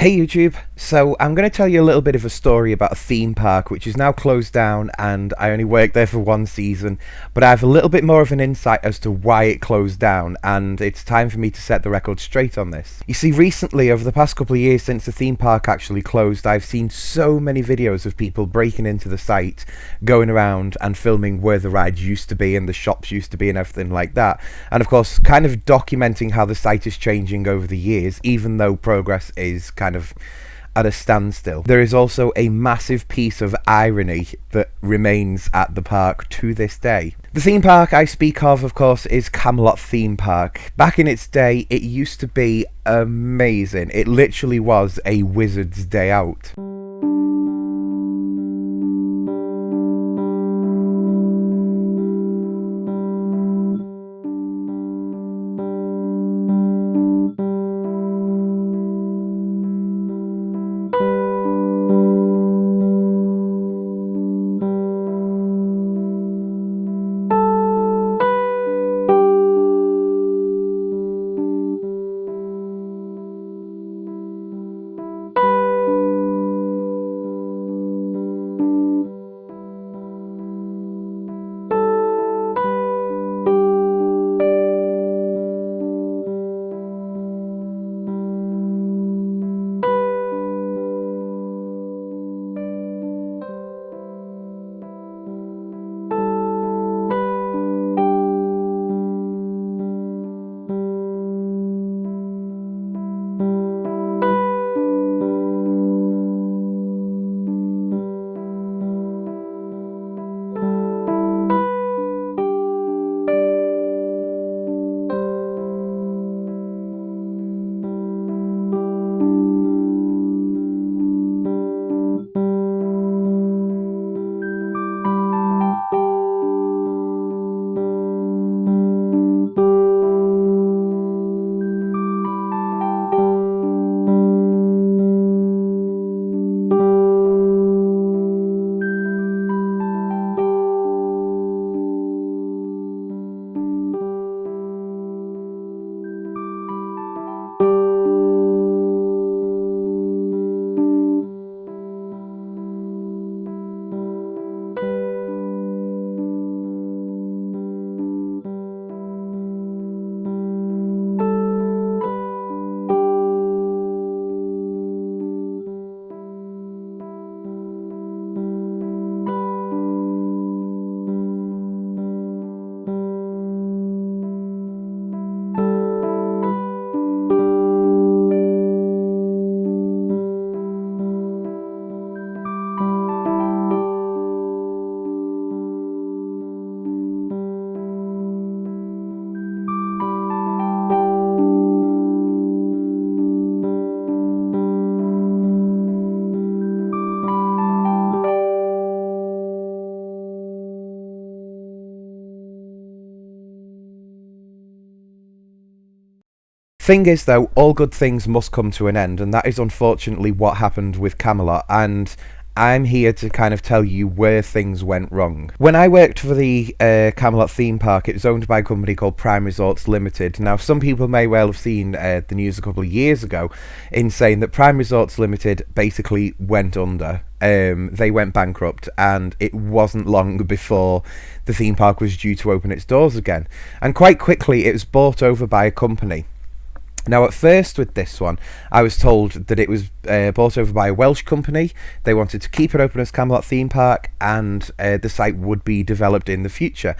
Hey YouTube, so I'm going to tell you a little bit of a story about a theme park which is now closed down, and I only worked there for one season, but I have a little bit more of an insight as to why it closed down, and it's time for me to set the record straight on this. You see, recently, over the past couple of years since the theme park actually closed, I've seen so many videos of people breaking into the site, going around and filming where the rides used to be and the shops used to be and everything like that, and of course kind of documenting how the site is changing over the years, even though progress is kind of at a standstill. There is also a massive piece of irony that remains at the park to this day. The theme park I speak of course, is Camelot theme park. Back in its day, it used to be amazing. It literally was a wizard's day out. Thing is though, all good things must come to an end, and that is unfortunately what happened with Camelot, and I'm here to kind of tell you where things went wrong. When I worked for the Camelot theme park, it was owned by a company called Prime Resorts Limited. Now, some people may well have seen the news a couple of years ago in saying that Prime Resorts Limited basically went under. They went bankrupt, and it wasn't long before the theme park was due to open its doors again. And quite quickly, it was bought over by a company. Now, at first with this one, I was told that it was bought over by a Welsh company. They wanted to keep it open as Camelot theme park, and the site would be developed in the future.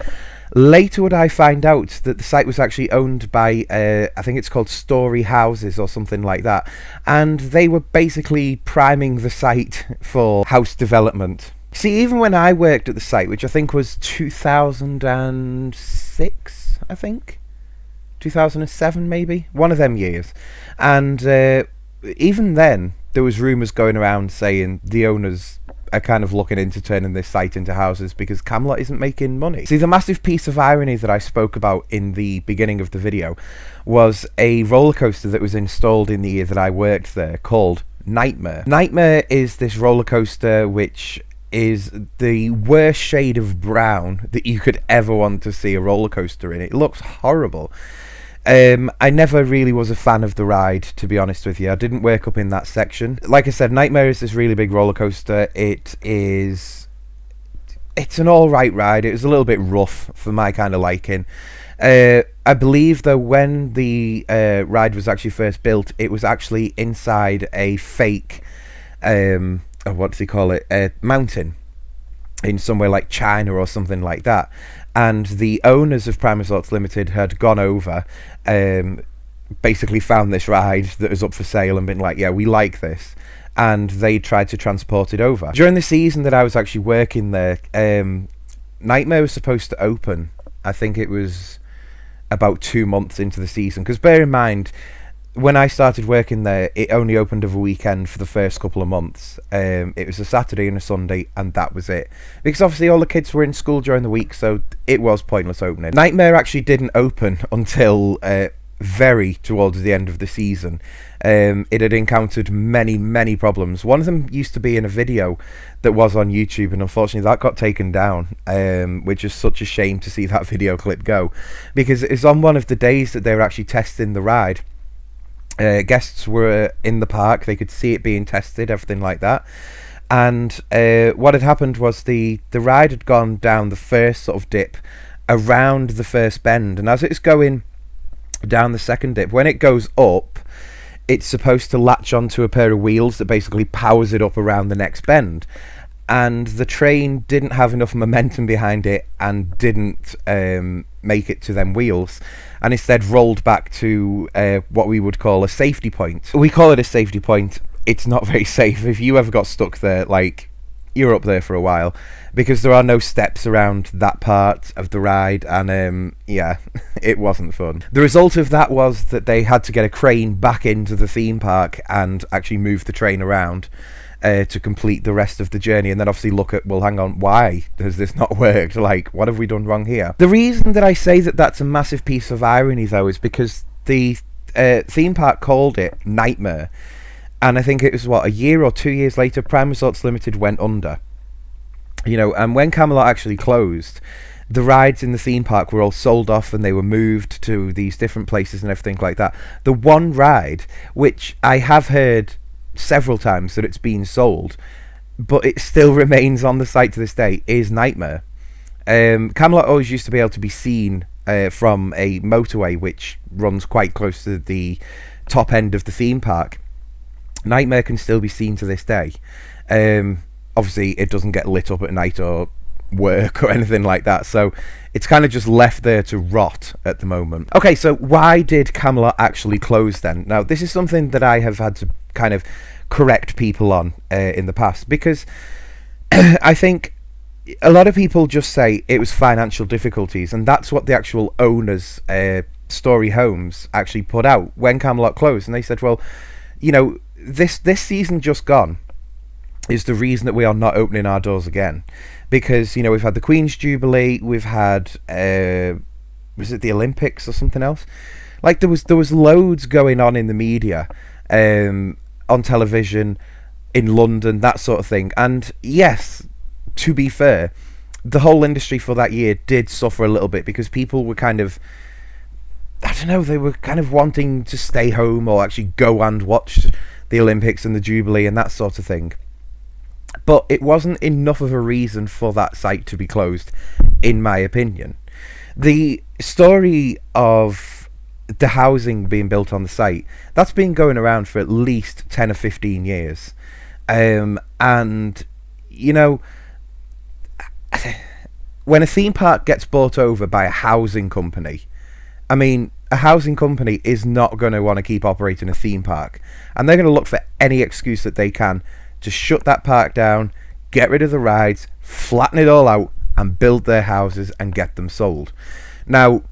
Later would I find out that the site was actually owned by, I think it's called Story Houses or something like that, and they were basically priming the site for house development. See, even when I worked at the site, which I think was 2006, I think? 2007 maybe, one of them years, and even then there was rumours going around saying the owners are kind of looking into turning this site into houses because Camelot isn't making money. See, the massive piece of irony that I spoke about in the beginning of the video was a roller coaster that was installed in the year that I worked there called Nightmare. Nightmare is this roller coaster which is the worst shade of brown that you could ever want to see a roller coaster in. It looks horrible. I never really was a fan of the ride, to be honest with you. I didn't work up in that section. Like I said, Nightmare is this really big roller coaster. It's an alright ride. It was a little bit rough for my kind of liking. I believe, though, when the ride was actually first built, it was actually inside a fake, what does he call it, a mountain in somewhere like China or something like that. And the owners of Prime Resorts Limited had gone over, basically found this ride that was up for sale and been like, yeah, we like this. And they tried to transport it over. During the season that I was actually working there, Nightmare was supposed to open. I think it was about 2 months into the season. Because bear in mind, when I started working there, it only opened over weekend for the first couple of months. It was a Saturday and a Sunday, and that was it. Because obviously all the kids were in school during the week, so it was pointless opening. Nightmare actually didn't open until very towards the end of the season. It had encountered many problems. One of them used to be in a video that was on YouTube, and unfortunately that got taken down, which is such a shame to see that video clip go, because it's on one of the days that they were actually testing the ride. Guests were in the park, they could see it being tested, everything like that. And what had happened was the ride had gone down the first sort of dip around the first bend, and as it's going down the second dip, when it goes up, it's supposed to latch onto a pair of wheels that basically powers it up around the next bend. And the train didn't have enough momentum behind it and didn't make it to them wheels, and instead rolled back to what we would call a safety point. We call it a safety point. It's not very safe. If you ever got stuck there, like, you're up there for a while, because there are no steps around that part of the ride, and yeah, it wasn't fun. The result of that was that they had to get a crane back into the theme park and actually move the train around to complete the rest of the journey, and then obviously look at, well, hang on, why has this not worked? Like, what have we done wrong here? The reason that I say that that's a massive piece of irony, though, is because the theme park called it Nightmare, and I think it was, what, a year or 2 years later, Prime Resorts Limited went under. You know, and when Camelot actually closed, the rides in the theme park were all sold off and they were moved to these different places and everything like that. The one ride, which I have heard several times that it's been sold, but it still remains on the site to this day, is Nightmare. Camelot always used to be able to be seen from a motorway which runs quite close to the top end of the theme park. Nightmare can still be seen to this day. Obviously it doesn't get lit up at night or work or anything like that, so it's kind of just left there to rot at the moment. Okay, so why did Camelot actually close then? Now, this is something that I have had to kind of correct people on in the past, because I think a lot of people just say it was financial difficulties, and that's what the actual owners, Story Homes, actually put out when Camelot closed, and they said, well, you know, this season just gone is the reason that we are not opening our doors again, because, you know, we've had the Queen's Jubilee, we've had was it the Olympics or something else? Like, there was loads going on in the media, on television, in London, that sort of thing. And yes, to be fair, the whole industry for that year did suffer a little bit, because people were kind of, I don't know, they were kind of wanting to stay home or actually go and watch the Olympics and the Jubilee and that sort of thing. But it wasn't enough of a reason for that site to be closed, in my opinion. The story of the housing being built on the site, that's been going around for at least 10 or 15 years. And, you know, when a theme park gets bought over by a housing company, I mean, a housing company is not going to want to keep operating a theme park, and they're going to look for any excuse that they can to shut that park down, get rid of the rides, flatten it all out, and build their houses and get them sold. Now,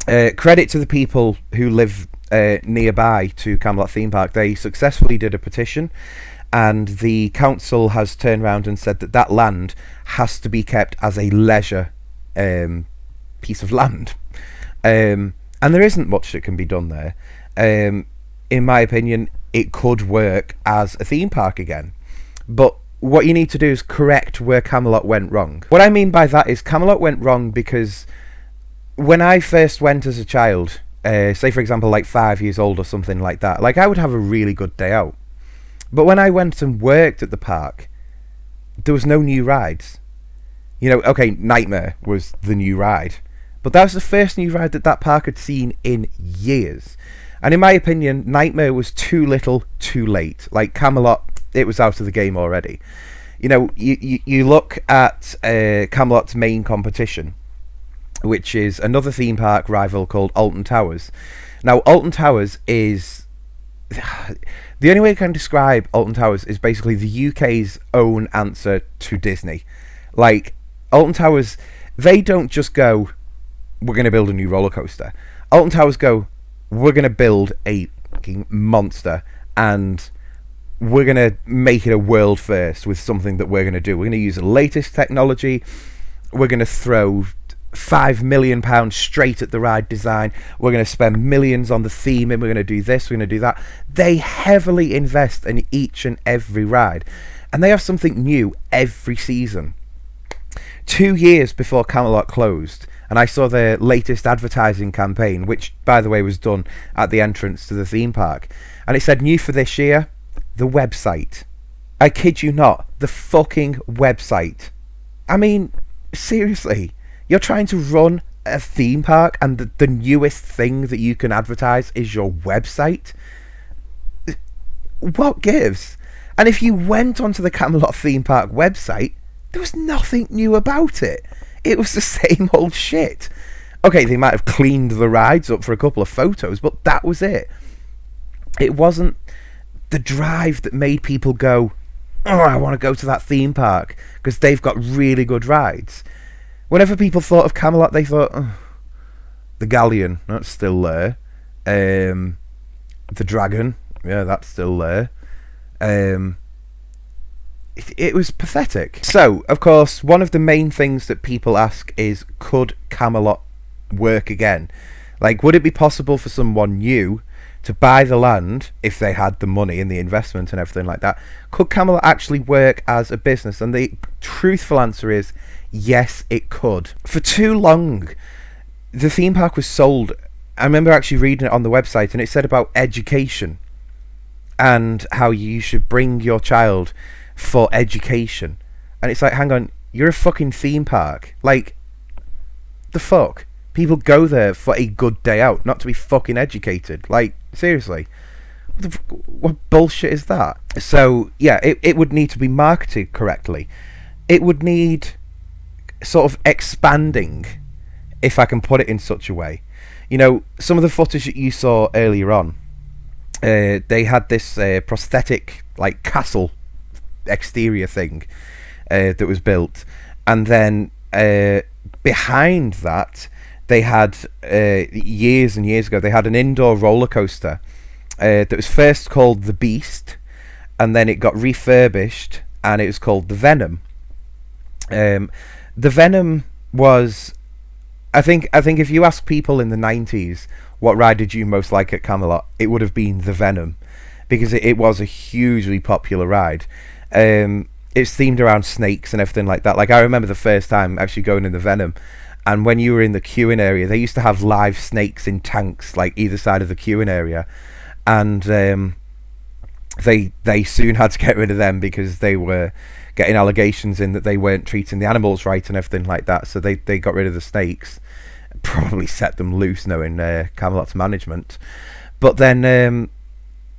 credit to the people who live nearby to Camelot Theme Park. They successfully did a petition, and the council has turned around and said that that land has to be kept as a leisure piece of land. And there isn't much that can be done there. In my opinion, it could work as a theme park again. But what you need to do is correct where Camelot went wrong. What I mean by that is Camelot went wrong because when I first went as a child, say for example like 5 years old or something like that, like I would have a really good day out. But when I went and worked at the park, there was no new rides. You know, okay, Nightmare was the new ride, but that was the first new ride that park had seen in years. And in my opinion, Nightmare was too little, too late. Like Camelot, it was out of the game already. You know, you look at Camelot's main competition, which is another theme park rival called Alton Towers. Now, Alton Towers is... The only way I can describe Alton Towers is basically the UK's own answer to Disney. Like, Alton Towers, they don't just go, we're going to build a new roller coaster. Alton Towers go, we're going to build a fucking monster, and we're going to make it a world first with something that we're going to do. We're going to use the latest technology. We're going to throw £5 million straight at the ride design. We're going to spend millions on the theme, and we're going to do this, we're going to do that. They heavily invest in each and every ride, and they have something new every season. 2 years before Camelot closed, and I saw their latest advertising campaign, which by the way was done at the entrance to the theme park, and it said new for this year, the website. I kid you not, the fucking website. I mean, seriously, you're trying to run a theme park and the newest thing that you can advertise is your website? What gives? And if you went onto the Camelot theme park website, there was nothing new about it. It was the same old shit. Okay, they might have cleaned the rides up for a couple of photos, but that was it. It wasn't the drive that made people go, oh, I want to go to that theme park because they've got really good rides. Whenever people thought of Camelot, they thought, oh, the Galleon, that's still there. The Dragon, yeah, that's still there. It was pathetic. So, of course, one of the main things that people ask is, could Camelot work again? Like, would it be possible for someone new to buy the land if they had the money and the investment and everything like that? Could Camelot actually work as a business? And the truthful answer is yes, it could. For too long, the theme park was sold. I remember actually reading it on the website, and it said about education and how you should bring your child for education. And it's like, hang on, you're a fucking theme park. Like, the fuck? People go there for a good day out, not to be fucking educated. Like, seriously. What bullshit is that? So, yeah, it would need to be marketed correctly. It would need sort of expanding, if I can put it in such a way. You know, some of the footage that you saw earlier on, they had this prosthetic, like, castle exterior thing that was built. And then behind that, they had, years and years ago, they had an indoor roller coaster that was first called the Beast, and then it got refurbished, and it was called the Venom. The Venom was, I think if you ask people in the 90s what ride did you most like at Camelot, it would have been the Venom, because it was a hugely popular ride. It's themed around snakes and everything like that. Like, I remember the first time actually going in the Venom, and when you were in the queuing area, they used to have live snakes in tanks, like either side of the queuing area, and they soon had to get rid of them because they were getting allegations in that they weren't treating the animals right and everything like that. So they got rid of the snakes, probably set them loose, knowing Camelot's management. But then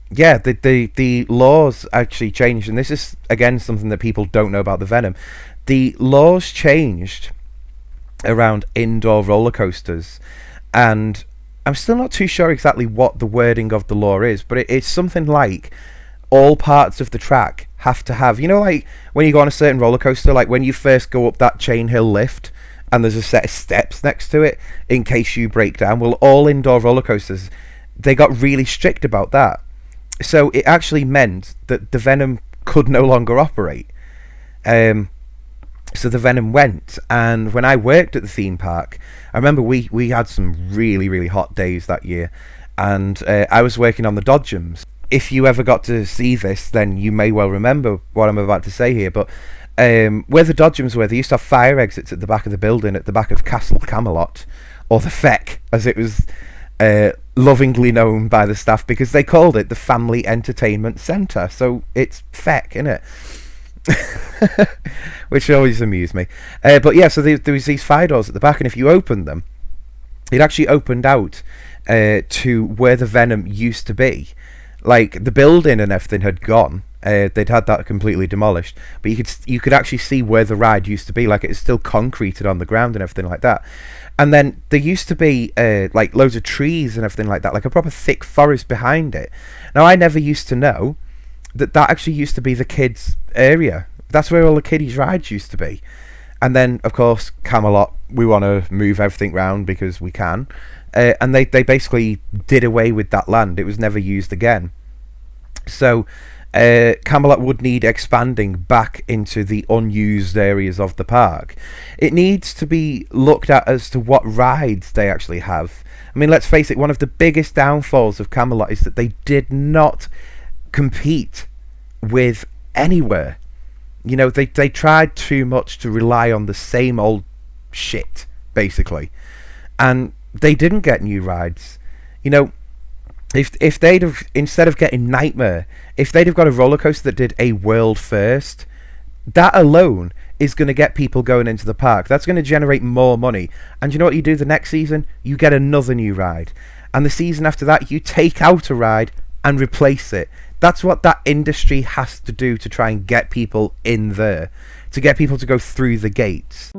yeah, the laws actually changed, and this is again something that people don't know about the Venom. The laws changed around indoor roller coasters, and I'm still not too sure exactly what the wording of the law is, but it's something like all parts of the track have to have, you know, like when you go on a certain roller coaster, like when you first go up that chain hill lift and there's a set of steps next to it in case you break down. Well, all indoor roller coasters, they got really strict about that. So it actually meant that the Venom could no longer operate. So the Venom went, and when I worked at the theme park, I remember we had some really, really hot days that year, and I was working on the Dodgems. If you ever got to see this, then you may well remember what I'm about to say here, but where the Dodgems were, they used to have fire exits at the back of the building, at the back of Castle Camelot, or the Feck, as it was lovingly known by the staff because they called it the Family Entertainment Centre. So it's feck, innit? Which always amused me. But yeah, so there was these fire doors at the back, and if you opened them, it actually opened out to where the Venom used to be. Like, the building and everything had gone. They'd had that completely demolished, but you could actually see where the ride used to be. Like, it's still concreted on the ground and everything like that. And then there used to be like loads of trees and everything like that, like a proper thick forest behind it. Now, I never used to know that actually used to be the kids' area. That's where all the kiddies' rides used to be. And then, of course, Camelot, we want to move everything round because we can. And they basically did away with that land. It was never used again. So Camelot would need expanding back into the unused areas of the park. It needs to be looked at as to what rides they actually have. I mean, let's face it, one of the biggest downfalls of Camelot is that they did not compete with anywhere. You know, they tried too much to rely on the same old shit, basically. And they didn't get new rides. You know, if they'd have, instead of getting Nightmare, if they'd have got a roller coaster that did a world first, that alone is going to get people going into the park. That's going to generate more money. And you know what you do the next season? You get another new ride. And the season after that, you take out a ride and replace it. That's what that industry has to do to try and get people in there, to get people to go through the gates.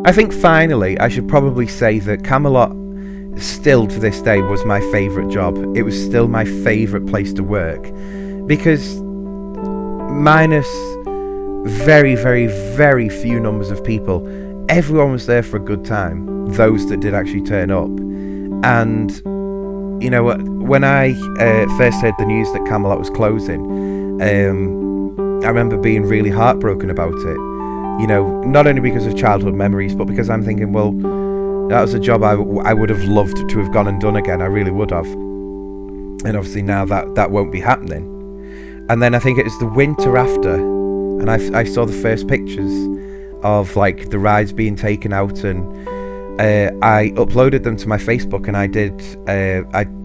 I think finally I should probably say that Camelot still to this day was my favourite job. It was still my favourite place to work because minus very, very, very few numbers of people, everyone was there for a good time, those that did actually turn up. And you know, when I first heard the news that Camelot was closing, I remember being really heartbroken about it. You know, not only because of childhood memories, but because I'm thinking, well, that was a job I would have loved to have gone and done again. I really would have. And obviously now that won't be happening. And then I think it was the winter after, and I saw the first pictures of like the rides being taken out, and I uploaded them to my Facebook, and I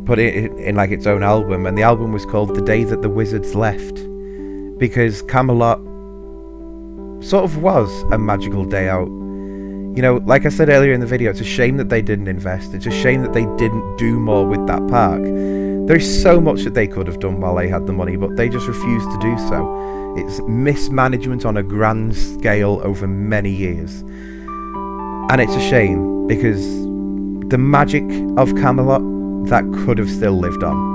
put it in like its own album, and the album was called The Day That the Wizards Left, because Camelot sort of was a magical day out. You know, like I said earlier in the video, it's a shame that they didn't invest. It's a shame that they didn't do more with that park. There's so much that they could have done while they had the money, but they just refused to do so. It's mismanagement on a grand scale over many years. And it's a shame, because the magic of Camelot, that could have still lived on.